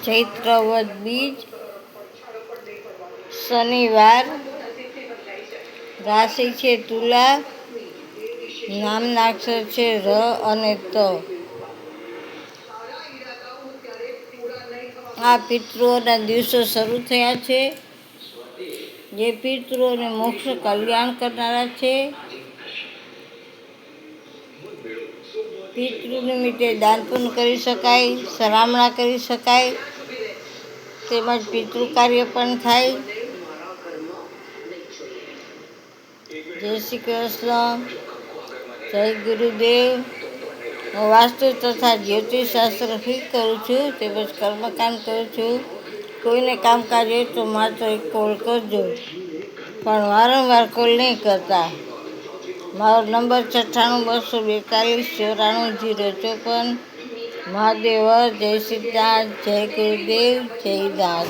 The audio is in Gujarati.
ચૈત્ર વદ બીજ, શનિવાર, રાશિ છે તુલા, નામના અક્ષર છે ર અને ત. આ પિતૃઓના દિવસો શરૂ થયા છે, જે પિતૃઓને મોક્ષ કલ્યાણ કરનારા છે. પિતૃ નિમિત્તે દાન પણ કરી શકાય, સરામણા કરી શકાય, તેમજ પિતૃ કાર્ય પણ થાય. જય શ્રી કૃષ્ણ, જય ગુરુદેવ. હું વાસ્તુ તથા જ્યોતિષશાસ્ત્ર ઠીક કરું છું, તેમજ કર્મકાંડ કરું છું. કોઈને કામકાજ હોય તો માત્ર એક કોલ કરજો, પણ વારંવાર કોલ નહીં કરતા. મારો નંબર 98 242 94 054. મહાદેવ, જય સિદ્ધાર્થ, જય ગુરુદેવ, જય દાસ.